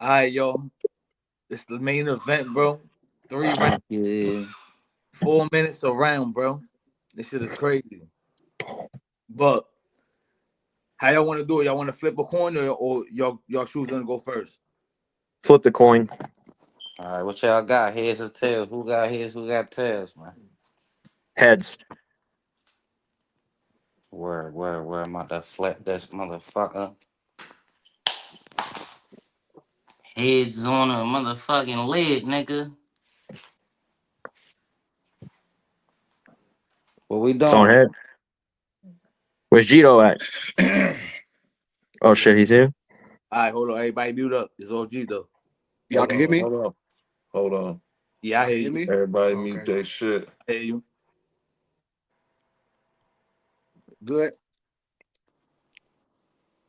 All right, yo. It's the main event, bro. 3 rounds, Yeah. 4 minutes a round, bro. This shit is crazy. But how y'all want to do it? Y'all want to flip a coin or y'all choosing to go first? Flip the coin. All right, what y'all got? Heads or tails? Who got heads? Who got tails, man? Heads. Where? I'm about to flip this motherfucker. Heads on a motherfucking lid, nigga. What we It's on doing? head. Where's G Doe at? Oh shit, he's here. All right, hold on. Everybody mute up. It's OG though. Y'all can hear me? Hold on. Yeah, I hear Hear you. me? Everybody Okay. mute their shit. I hear you. Good.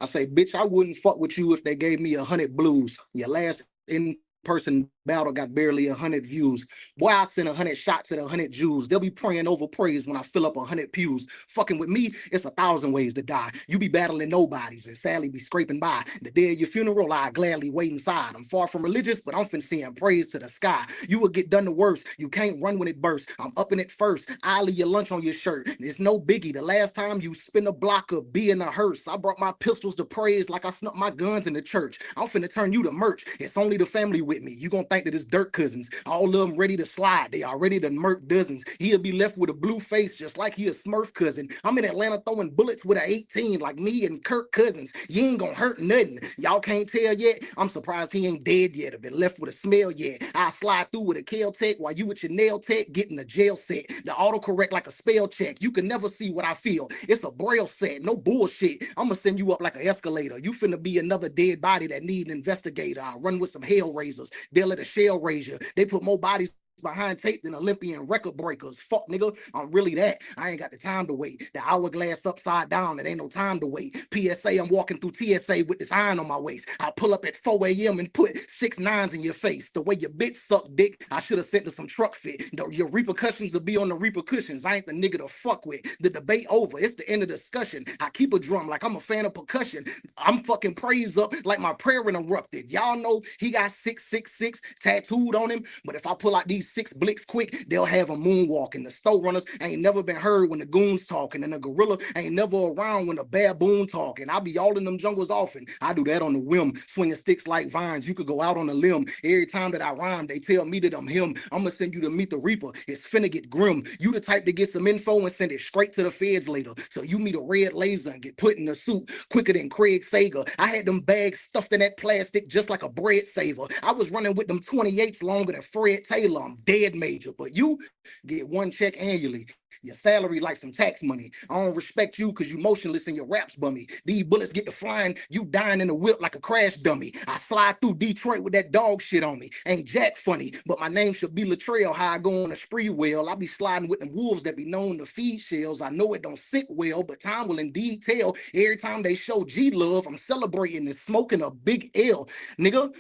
I say, bitch, I wouldn't fuck with you if they gave me 100 blues. Your last in-person battle got barely 100 views. Boy, I send 100 shots at 100 Jews. They'll be praying over praise when I fill up 100 pews. Fucking with me, it's 1,000 ways to die. You be battling nobodies and sadly be scraping by. The day of your funeral, I gladly wait inside. I'm far from religious, but I'm finna seeing praise to the sky. You will get done the worst. You can't run when it bursts. I'm up in it first. I'll leave your lunch on your shirt. It's no biggie. The last time you spin a block of be in a hearse, I brought my pistols to praise like I snuck my guns in the church. I'm finna turn you to merch. It's only the family with me. You gonna think that it's dirt cousins. All of them ready to slide. They are ready to murk dozens. He'll be left with a blue face just like he a Smurf cousin. I'm in Atlanta throwing bullets with an 18 like me and Kirk Cousins. You ain't gonna hurt nothing. Y'all can't tell yet. I'm surprised he ain't dead yet or been left with a smell yet. I slide through with a Kel Tech while you with your nail tech getting a jail set. The autocorrect like a spell check. You can never see what I feel. It's a braille set. No bullshit. I'ma send you up like an escalator. You finna be another dead body that need an investigator. I run with some hell raisers. They'll let a shell raise you. They put more bodies behind tape than Olympian record breakers. Fuck, nigga, I'm really that. I ain't got the time to wait. The hourglass upside down, it ain't no time to wait. PSA, I'm walking through TSA with this iron on my waist. I pull up at 4 a.m. and put 6 9s in your face. The way your bitch suck dick, I should have sent her some truck fit. Your repercussions will be on the repercussions. I ain't the nigga to fuck with. The debate over. It's the end of the discussion. I keep a drum like I'm a fan of percussion. I'm fucking praise up like my prayer interrupted. Y'all know he got 666 tattooed on him, but if I pull out these 6 blicks quick, they'll have a moonwalking. The store runners ain't never been heard when the goons talking, and the gorilla ain't never around when the baboon talking. I be all in them jungles often. I do that on the whim, swinging sticks like vines. You could go out on a limb. Every time that I rhyme, they tell me that I'm him. I'm gonna send you to meet the Reaper. It's finna get grim. You the type to get some info and send it straight to the feds later. So you meet a red laser and get put in a suit quicker than Craig Sager. I had them bags stuffed in that plastic just like a bread saver. I was running with them 28s longer than Fred Taylor. I'm dead major, but you get 1 check annually. Your salary like some tax money. I don't respect you because you motionless and your raps bummy. These bullets get to flying, you dying in the whip like a crash dummy. I slide through Detroit with that dog shit on me. Ain't jack funny, but my name should be Latrell. How I go on a spree well. I be sliding with them wolves that be known to feed shells. I know it don't sit well, but time will indeed tell. Every time they show G love, I'm celebrating and smoking a big L, nigga.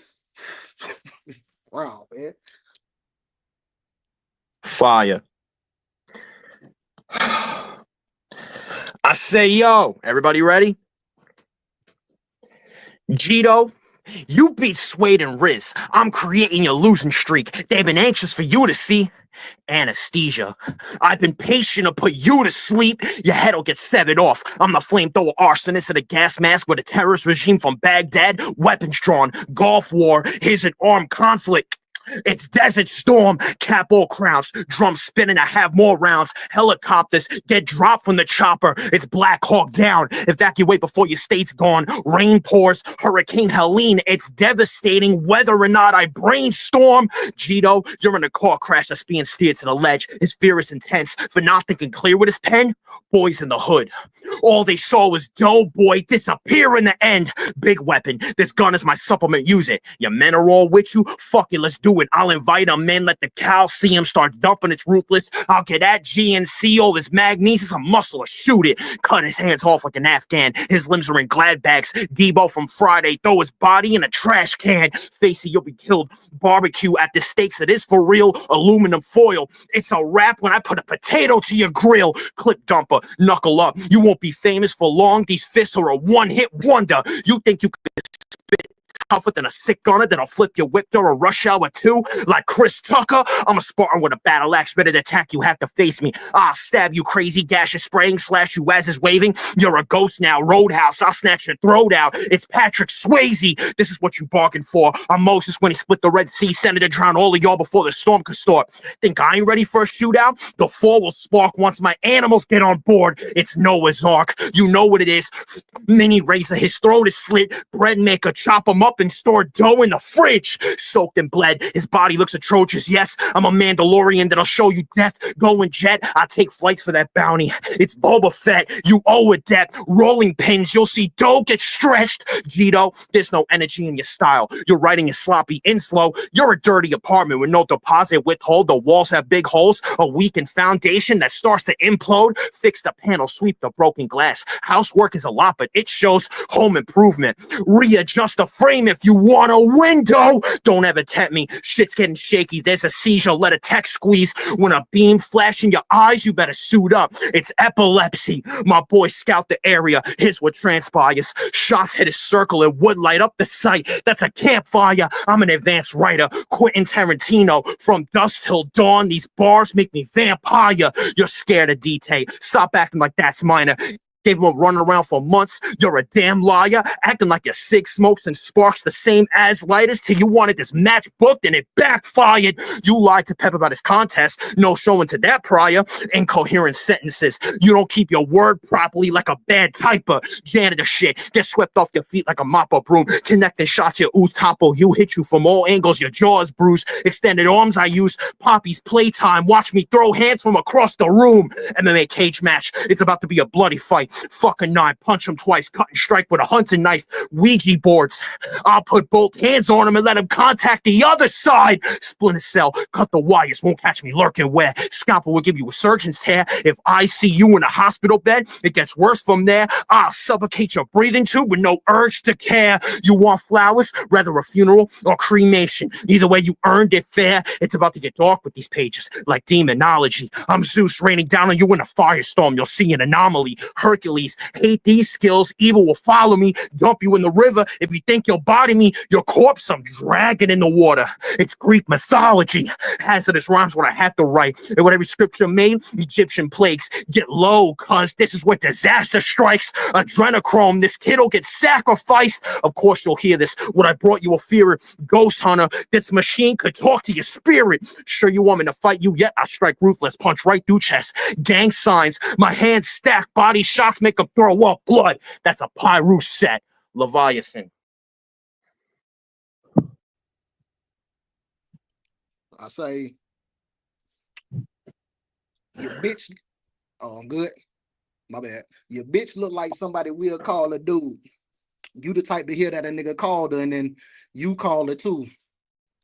Wow, man. Fire. I say, yo, everybody ready? G Doe, you beat Suede and Riz. I'm creating your losing streak. They've been anxious for you to see. Anesthesia. I've been patient to put you to sleep. Your head'll get severed off. I'm the flamethrower arsonist of the gas mask with a terrorist regime from Baghdad. Weapons drawn. Gulf War. Here's an armed conflict. It's Desert Storm, cap all crowns, drums spinning, I have more rounds, helicopters get dropped from the chopper, it's Black Hawk down, evacuate before your state's gone, rain pours, Hurricane Helene, it's devastating whether or not I brainstorm. G Doe, you're in a car crash that's being steered to the ledge, his fear is intense, for not thinking clear with his pen, boys in the hood. All they saw was Doughboy disappear in the end. Big weapon, this gun is my supplement, use it. Your men are all with you, fuck it, let's do it. I'll invite them in, let the calcium start dumping, it's ruthless. I'll get that GNC, all his magnesia, some muscle, or shoot it. Cut his hands off like an Afghan, his limbs are in glad bags. Debo from Friday, throw his body in a trash can. Face it, you'll be killed. Barbecue at the stakes, it is for real. Aluminum foil, it's a wrap when I put a potato to your grill. Clip dumper, knuckle up, you won't be famous for long. These fists are a one-hit wonder. You think you could spit tougher than a sick gunner that'll flip your whip during a rush hour 2. Like Chris Tucker, I'm a Spartan with a battle axe ready to attack you, have to face me. I'll stab you crazy, gash is spraying, slash you as is waving. You're a ghost now, Roadhouse, I'll snatch your throat out. It's Patrick Swayze, this is what you bargained for. I'm Moses when he split the Red Sea, Senator drowned all of y'all before the storm could start. Think I ain't ready for a shootout? The fall will spark once my animals get on board. It's Noah's Ark, you know what it is. Mini razor, his throat is slit. Bread maker, chop him up and store dough in the fridge. Soaked in blood, his body looks atrocious. Yes, I'm a Mandalorian that'll show you death. Going jet, I take flights for that bounty. It's Boba Fett, you owe a debt. Rolling pins, you'll see dough get stretched. G Doe, there's no energy in your style. Your writing is sloppy and slow. You're a dirty apartment with no deposit withhold. The walls have big holes, a weakened foundation that starts to implode. Fix the panel, sweep the broken glass. Housework is a lot, but it shows home improvement. Readjust the frame if you want a window. Don't ever tempt me. Shit's getting shaky. There's a seizure. Let a tech squeeze. When a beam flash in your eyes, you better suit up. It's epilepsy. My boy scout the area. Here's what transpires. Shots hit a circle and would light up the site. That's a campfire. I'm an advanced writer. Quentin Tarantino. From dusk till dawn, these bars make me vampire. You're scared of D.E.T. Stop acting like that's minor. Gave him a run around for months. You're a damn liar, acting like your cig smokes and sparks the same as lighters till you wanted this match booked and it backfired. You lied to Pep about his contest, no showing to that prior. Incoherent sentences. You don't keep your word properly like a bad typer. Janitor shit, get swept off your feet like a mop-up broom. Connecting shots, your ooze topple. You hit you from all angles, your jaws bruised. Extended arms I use. Poppy's playtime. Watch me throw hands from across the room. MMA cage match. It's about to be a bloody fight. Fucking knife, punch him twice, cut and strike with a hunting knife. Ouija boards. I'll put both hands on him and let him contact the other side. Splinter cell, cut the wires, won't catch me lurking where. Scalpel will give you a surgeon's tear. If I see you in a hospital bed, it gets worse from there. I'll suffocate your breathing tube with no urge to care. You want flowers, rather a funeral or cremation. Either way, you earned it fair. It's about to get dark with these pages, like demonology. I'm Zeus raining down on you in a firestorm. You'll see an anomaly. Hercules, hate these skills, evil will follow me, dump you in the river. If you think you'll body me, your corpse I'm dragging in the water. It's Greek mythology. Hazardous rhymes what I had to write. And what every scripture made, Egyptian plagues. Get low, cuz this is where disaster strikes. Adrenochrome, this kid'll get sacrificed. Of course you'll hear this. What I brought you a fear, ghost hunter. This machine could talk to your spirit. Sure you want me to fight you yet? I strike ruthless, punch right through chest. Gang signs, my hands stack, body shots make them throw up blood. That's a Pyru set. Leviathan. I say, your bitch. Oh, I'm good. My bad. Your bitch look like somebody we'll call a dude. You the type to hear that a nigga called her and then you call her too.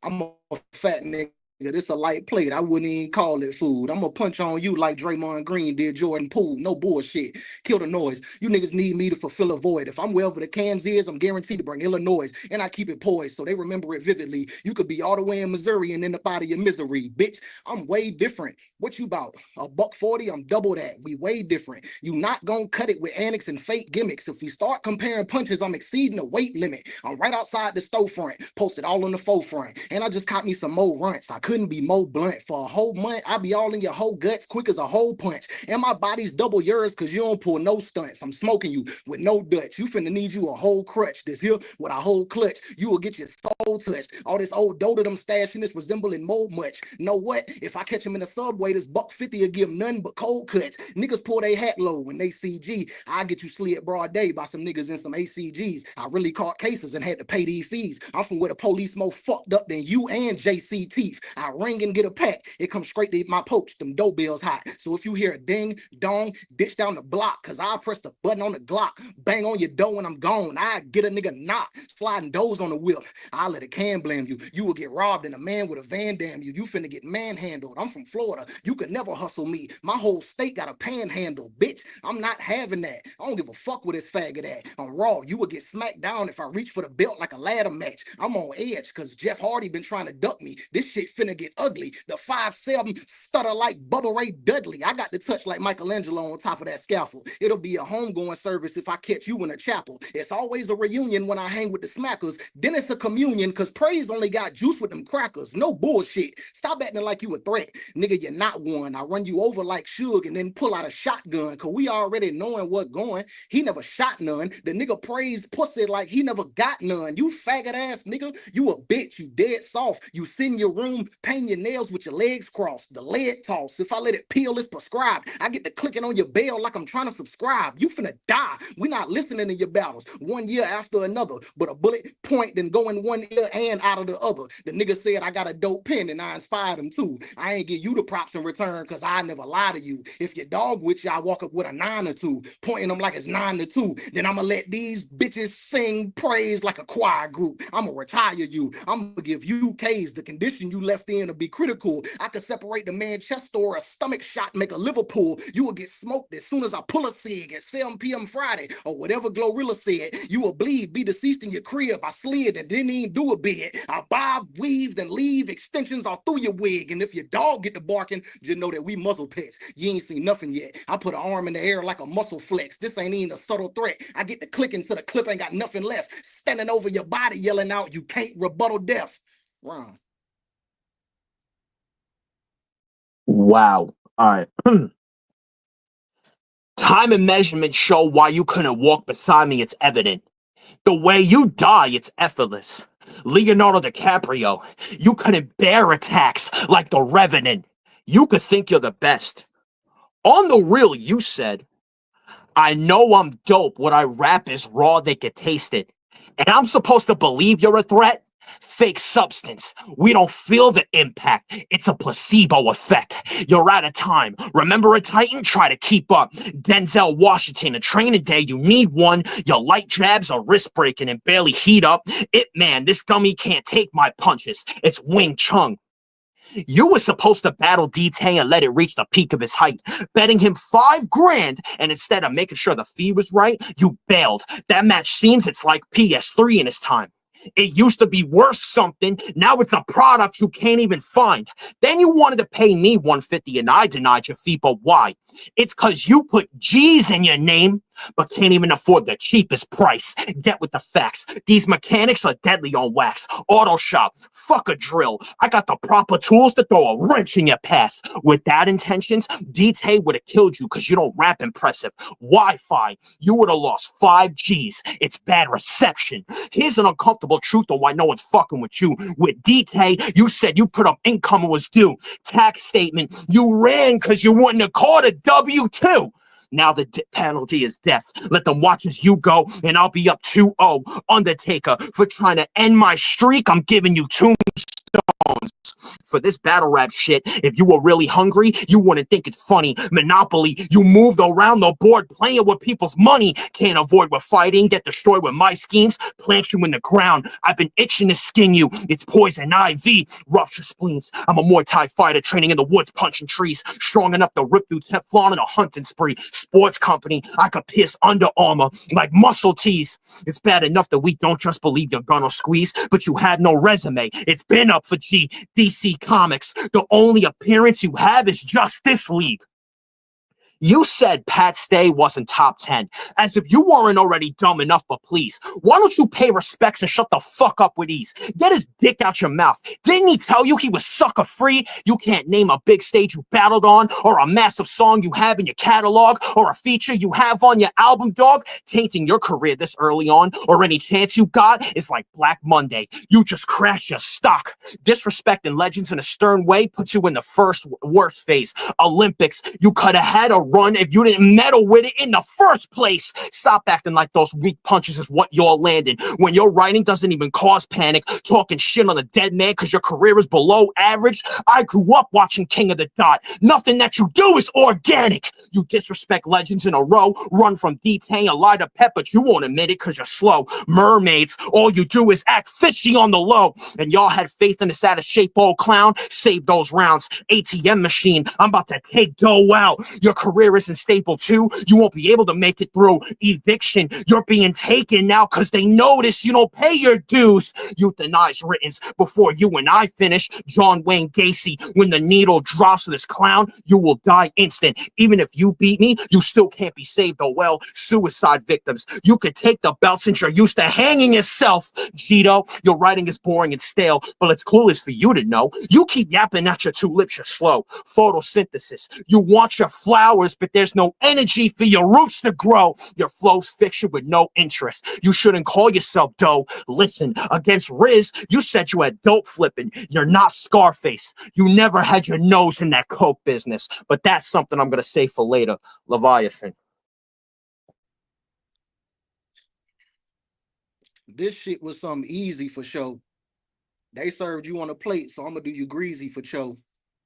I'm a fat nigga. This a light plate. I wouldn't even call it food. I'm gonna punch on you like Draymond Green did Jordan Poole. No bullshit. Kill the noise. You niggas need me to fulfill a void. If I'm wherever the cans is, I'm guaranteed to bring Illinois. And I keep it poised so they remember it vividly. You could be all the way in Missouri and end up out of your misery. Bitch, I'm way different. What you about? $140? I'm double that. We way different. You not gonna cut it with annex and fake gimmicks. If we start comparing punches, I'm exceeding the weight limit. I'm right outside the storefront. Posted all on the forefront. And I just caught me some more runts. I couldn't be more blunt. For a whole month, I be all in your whole guts quick as a whole punch. And my body's double yours because you don't pull no stunts. I'm smoking you with no Dutch. You finna need you a whole crutch. This here with a whole clutch. You will get your soul touched. All this old dough that I'm stashing is resembling mold much. Know what? If I catch him in the subway, this $150 will give nothing but cold cuts. Niggas pull their hat low when they CG. I get you slid broad day by some niggas in some ACGs. I really caught cases and had to pay these fees. I'm from where the police more fucked up than you and JC Teeth. I ring and get a pack. It comes straight to my poach. Them dough bills hot. So if you hear a ding, dong, ditch down the block, cause I press the button on the Glock, bang on your dough when I'm gone. I get a nigga knock, sliding doughs on the whip. I let a can blame you. You will get robbed and a man with a van damn you. You finna get manhandled. I'm from Florida. You could never hustle me. My whole state got a panhandle, bitch. I'm not having that. I don't give a fuck with this faggot at. I'm raw. You will get smacked down if I reach for the belt like a ladder match. I'm on edge cause Jeff Hardy been trying to duck me. This shit finna finna get ugly. The 5'7" stutter like Bubba Ray Dudley. I got the touch like Michelangelo on top of that scaffold. It'll be a homegoing service if I catch you in a chapel. It's always a reunion when I hang with the smackers. Then it's a communion, cause Praise only got juice with them crackers. No bullshit. Stop acting like you a threat. Nigga, you're not one. I run you over like Suge and then pull out a shotgun, cause we already knowing what going. He never shot none. The nigga Praise pussy like he never got none. You faggot ass nigga. You a bitch. You dead soft. You sit in your room, paint your nails with your legs crossed. The lead toss. If I let it peel, it's prescribed. I get to clicking on your bell like I'm trying to subscribe. You finna die. We not listening to your battles. 1 year after another. But a bullet point then go in one ear and out of the other. The nigga said I got a dope pen and I inspired him too. I ain't give you the props in return because I never lie to you. If your dog with you, I walk up with a 9 or 2, pointing them like it's 9 to 2. Then I'ma let these bitches sing praise like a choir group. I'ma retire you. I'ma give you K's. The condition you left in to be critical. I could separate the man chest or a stomach shot, make a Liverpool. You will get smoked as soon as I pull a cig at 7 p.m. Friday or whatever Glorilla said. You will bleed, be deceased in your crib. I slid and didn't even do a bid. I bob, weaved, and leave extensions all through your wig. And if your dog get to barking, just know that we muzzle pets. You ain't seen nothing yet. I put an arm in the air like a muscle flex. This ain't even a subtle threat. I get to clicking till the clip ain't got nothing left. Standing over your body yelling out, you can't rebuttal death. Wrong. Wow. All right. Time and measurement show why you couldn't walk beside me. It's evident. The way you die, it's effortless. Leonardo DiCaprio, you couldn't bear attacks like the Revenant. You could think you're the best. On the real, you said, I know I'm dope. What I rap is raw, they could taste it. And I'm supposed to believe you're a threat? Fake substance. We don't feel the impact. It's a placebo effect. You're out of time. Remember a Titan? Try to keep up. Denzel Washington, a training day, you need one. Your light jabs are wrist breaking and barely heat up. Man, this dummy can't take my punches. It's Wing Chun. You were supposed to battle D.E.T and let it reach the peak of his height, betting him $5,000, and instead of making sure the fee was right, you bailed. That match seems it's like PS3 in its time. It used to be worth something. Now it's a product you can't even find. Then you wanted to pay me $150 and I denied your fee, but why? It's because you put G's in your name, but can't even afford the cheapest price. Get with the facts. These mechanics are deadly on wax. Auto shop, fuck a drill. I got the proper tools to throw a wrench in your path. With that intentions, D.E.T would have killed you because you don't rap impressive. Wi-Fi, you would have lost 5 G's. It's bad reception. Here's an uncomfortable truth on why no one's fucking with you. With D.E.T, you said you put up income and was due. Tax statement, you ran because you wouldn't have called a W-2. Now the penalty is death. Let them watch as you go, and I'll be up 2-0. Undertaker, for trying to end my streak, I'm giving you tombstones. For this battle rap shit, if you were really hungry, you wouldn't think it's funny. Monopoly, you moved around the board playing with people's money. Can't avoid with fighting, get destroyed with my schemes, plant you in the ground. I've been itching to skin you. It's poison ivy, rupture spleens. I'm a Muay Thai fighter training in the woods, punching trees, strong enough to rip through Teflon in a hunting spree. Sports company, I could pierce Under Armour like muscle tees. It's bad enough that we don't just believe you're gonna squeeze, but you had no resume. It's been up for DC Comics. The only appearance you have is Justice League. You said Pat Stay wasn't top 10, as if you weren't already dumb enough, but please, why don't you pay respects and shut the fuck up with ease? Get his dick out your mouth. Didn't he tell you he was sucker free? You can't name a big stage you battled on, or a massive song you have in your catalog, or a feature you have on your album, dog. Tainting your career this early on, or any chance you got, is like Black Monday. You just crash your stock. Disrespecting legends in a stern way puts you in the first worst phase. Olympics, you could have had a run if you didn't meddle with it in the first place. Stop acting like those weak punches is what you're landing when your writing doesn't even cause panic. Talking shit on a dead man because your career is below average. I grew up watching King of the Dot. Nothing that you do is organic. You disrespect legends in a row, run from D.E.T and lie to Pep, but you won't admit it because you're slow. Mermaids, all you do is act fishy on the low. And y'all had faith in this out of shape old clown. Save those rounds. ATM machine, I'm about to take dough out. Your career career isn't stable too, you won't be able to make it through eviction. You're being taken now because they notice you don't pay your dues. Euthanize writtens before you and I finish. John Wayne Gacy, when the needle drops to this clown, you will die instant. Even if you beat me, you still can't be saved. Oh well, suicide victims, you could take the belt since you're used to hanging yourself. G Doe, your writing is boring and stale, but it's clueless for you to know. You keep yapping at your two lips, you're slow. Photosynthesis, you want your flowers, but there's no energy for your roots to grow. Your flow's fiction with no interest. You shouldn't call yourself Doe. Listen, against Riz, you said you had dope flipping. You're not Scarface. You never had your nose in that coke business. But that's something I'm gonna say for later. Leviathan. This shit was something easy for show. They served you on a plate, so I'm gonna do you greasy for show.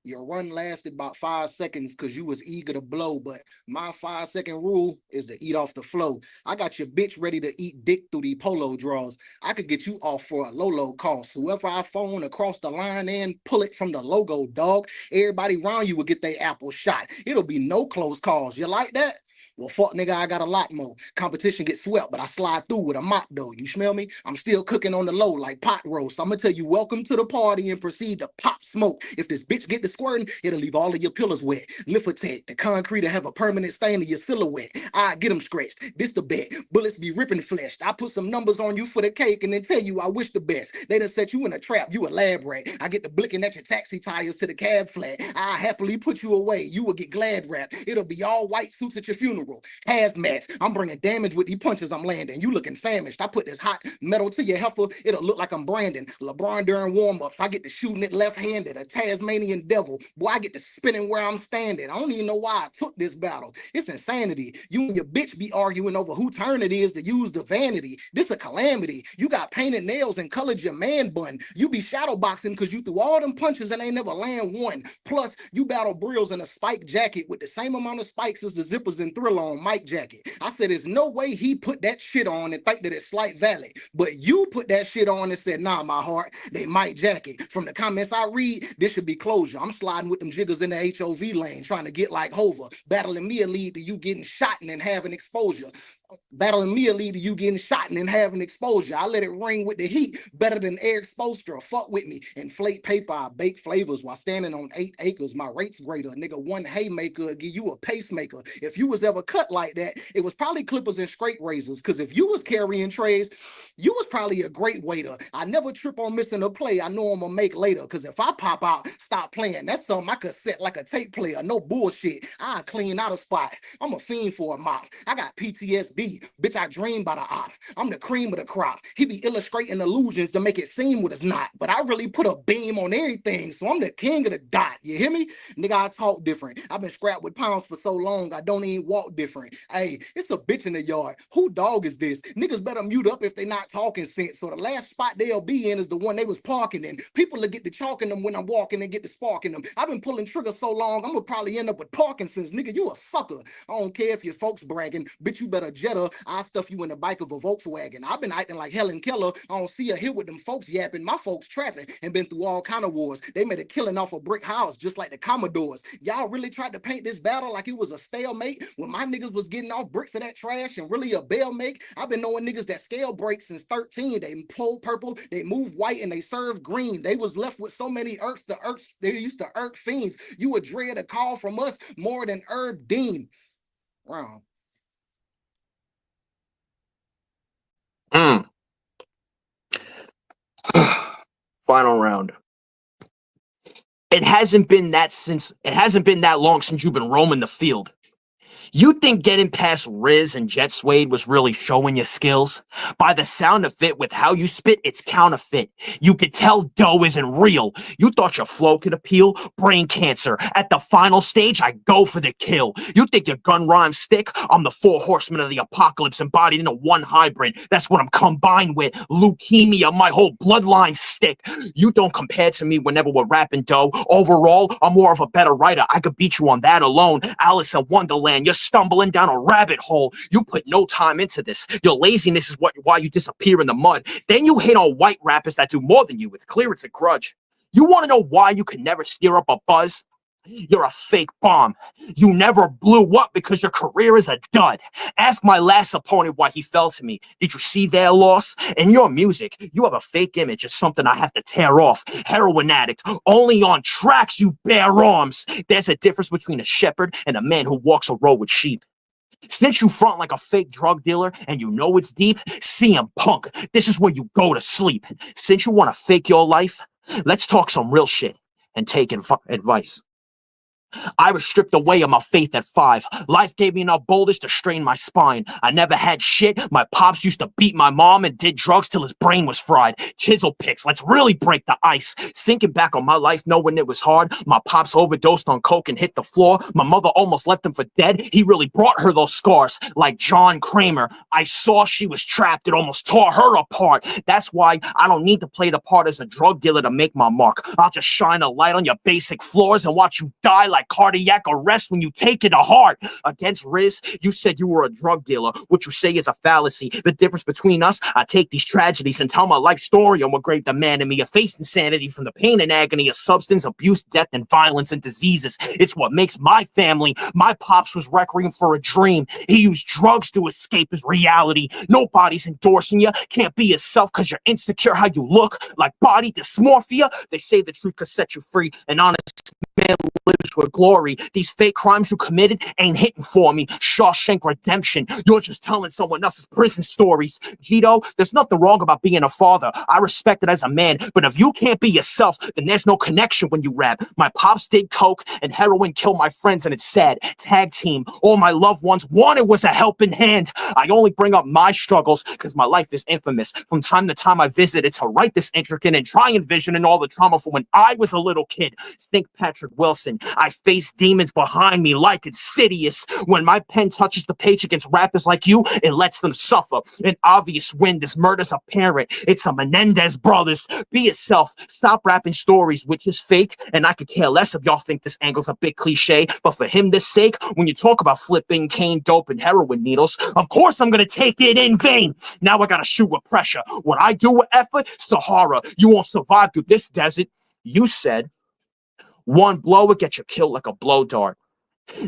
Your run lasted about 5 seconds because you was eager to blow, but my 5-second rule is to eat off the flow. I got your bitch ready to eat dick through the polo draws. I could get you off for a low cost. Whoever I phone across the line and pull it from the logo, dog. Everybody around you will get their apple shot. It'll be no close calls. You like that? Well, fuck nigga, I got a lot more. Competition gets swept, but I slide through with a mop though. You smell me? I'm still cooking on the low like pot roast. I'm gonna tell you welcome to the party and proceed to pop smoke. If this bitch get to squirting, it'll leave all of your pillars wet. Lift the concrete will have a permanent stain of your silhouette. I get them scratched. This the bet. Bullets be ripping flesh. I put some numbers on you for the cake and then tell you I wish the best. They done set you in a trap. You a lab rat. I get the blicking at your taxi tires to the cab flat. I happily put you away. You will get glad wrapped. It'll be all white suits at your funeral. Hazmat. I'm bringing damage with these punches I'm landing. You looking famished. I put this hot metal to your heifer. It'll look like I'm Brandon. LeBron during warm-ups. I get to shooting it left-handed. A Tasmanian devil. Boy, I get to spinning where I'm standing. I don't even know why I took this battle. It's insanity. You and your bitch be arguing over who turn it is to use the vanity. This a calamity. You got painted nails and colored your man bun. You be shadow boxing because you threw all them punches and ain't never land one. Plus, you battle Brills in a spike jacket with the same amount of spikes as the zippers in Thriller on Mike jacket. I said, there's no way he put that shit on and think that it's slight valid. But you put that shit on and said, nah, my heart, they Mike jacket. From the comments I read, this should be closure. I'm sliding with them jiggers in the HOV lane, trying to get like Hova. Battling me will lead to you getting shot and then having exposure. Battling me will lead to you getting shot and then having exposure. I let it ring with the heat better than Eric Spoelstra. Fuck with me. Inflate paper, I bake flavors while standing on 8 acres. My rate's greater. Nigga, one haymaker will give you a pacemaker. If you was ever cut like that, it was probably clippers and straight razors. Because if you was carrying trays, you was probably a great waiter. I never trip on missing a play. I know I'm gonna make later. Because if I pop out, stop playing. That's something I could set like a tape player. No bullshit. I clean out a spot. I'm a fiend for a mop. I got PTSD. Bitch, I dream by the op. I'm the cream of the crop. He be illustrating illusions to make it seem what it's not. But I really put a beam on everything, so I'm the king of the dot. You hear me? Nigga, I talk different. I've been strapped with pounds for so long, I don't even walk different. Hey, it's a bitch in the yard. Who dog is this? Niggas better mute up if they not talking sense. So the last spot they'll be in is the one they was parking in. People will get to chalking them when I'm walking and get to sparking them. I've been pulling triggers so long, I'm gonna probably end up with Parkinson's. Nigga, you a sucker. I don't care if your folks bragging. Bitch, you better Jetta. I'll stuff you in the bike of a Volkswagen. I've been acting like Helen Keller. I don't see her here with them folks yapping. My folks trapping and been through all kind of wars. They made a killing off a brick house just like the Commodores. Y'all really tried to paint this battle like it was a stalemate when my niggas was getting off bricks of that trash and really a bail make. I've been knowing niggas that scale break since 13. They pull purple, they move white, and they serve green. They was left with so many irks, they used to irk fiends. You would dread a call from us more than Herb Dean. Wrong. Final round. It hasn't been that long since you've been roaming the field. You think getting past Riz and Jet Suede was really showing your skills? By the sound of it, with how you spit, it's counterfeit. You could tell Doe isn't real. You thought your flow could appeal? Brain cancer. At the final stage, I go for the kill. You think your gun rhymes stick? I'm the 4 horsemen of the apocalypse embodied in a one hybrid. That's what I'm combined with. Leukemia, my whole bloodline stick. You don't compare to me whenever we're rapping, Doe. Overall, I'm more of a better writer. I could beat you on that alone. Alice in Wonderland, you're stumbling down a rabbit hole. You put no time into this. Your laziness is why you disappear in the mud. Then you hit on white rappers that do more than you. It's clear it's a grudge. You want to know why you could never steer up a buzz? You're a fake bomb. You never blew up because your career is a dud. Ask my last opponent why he fell to me. Did you see their loss? In your music, you have a fake image of something I have to tear off. Heroin addict, only on tracks you bear arms. There's a difference between a shepherd and a man who walks a row with sheep. Since you front like a fake drug dealer and you know it's deep, CM Punk, this is where you go to sleep. Since you want to fake your life, let's talk some real shit and take advice. I was stripped away of my faith at 5. Life gave me enough boulders to strain my spine. I never had shit. My pops used to beat my mom and did drugs till his brain was fried. Chisel picks, let's really break the ice. Thinking back on my life, knowing it was hard. My pops overdosed on coke and hit the floor. My mother almost left him for dead. He really brought her those scars. Like John Kramer, I saw she was trapped. It almost tore her apart. That's why I don't need to play the part as a drug dealer to make my mark. I'll just shine a light on your basic flaws and watch you die like cardiac arrest when you take it to heart. Against Riz, you said you were a drug dealer. What you say is a fallacy. The difference between us, I take these tragedies and tell my life story on what great demanded me. I faced insanity from the pain and agony of substance abuse, death, and violence and diseases. It's what makes my family. My pops was requiem for a dream. He used drugs to escape his reality. Nobody's endorsing you. Can't be yourself because you're insecure how you look. Like body dysmorphia. They say the truth could set you free. And honest man lives with glory. These fake crimes you committed ain't hitting for me. Shawshank Redemption. You're just telling someone else's prison stories. G Doe, there's nothing wrong about being a father. I respect it as a man. But if you can't be yourself, then there's no connection when you rap. My pops did coke and heroin killed my friends, and it's sad. Tag team. All my loved ones wanted was a helping hand. I only bring up my struggles because my life is infamous. From time to time I visited to write this intricate and try envisioning all the trauma from when I was a little kid. Think Patrick Wilson. I face demons behind me like Insidious. When my pen touches the page against rappers like you, it lets them suffer. An obvious win. This murder's apparent. It's the Menendez brothers. Be yourself. Stop rapping stories, which is fake. And I could care less if y'all think this angle's a bit cliche. But for him, this sake, when you talk about flipping cane, dope, and heroin needles, of course I'm gonna take it in vain. Now I gotta shoot with pressure. What I do with effort, Sahara. You won't survive through this desert. You said one blow would get you killed like a blow dart.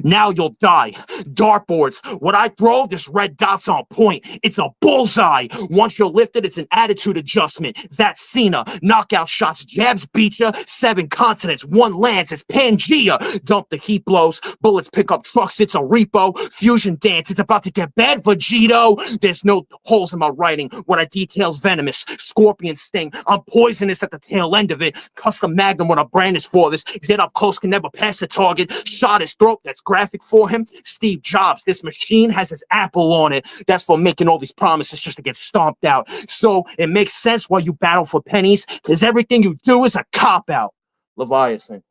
Now you'll die. Dartboards. What I throw, this red dot's on point. It's a bullseye. Once you're lifted, it's an attitude adjustment. That's Cena. Knockout shots, jabs beat ya. 7 continents, 1 lands. It's Pangea. Dump the heat blows. Bullets pick up trucks. It's a repo. Fusion dance. It's about to get bad for G Doe. There's no holes in my writing. What I detail's venomous. Scorpion sting. I'm poisonous at the tail end of it. Custom Magnum when a brand is for this. Get up close, can never pass a target. Shot his throat. That's graphic for him. Steve Jobs, this machine has his apple on it. That's for making all these promises just to get stomped out. So it makes sense why you battle for pennies, because everything you do is a cop-out. Leviathan.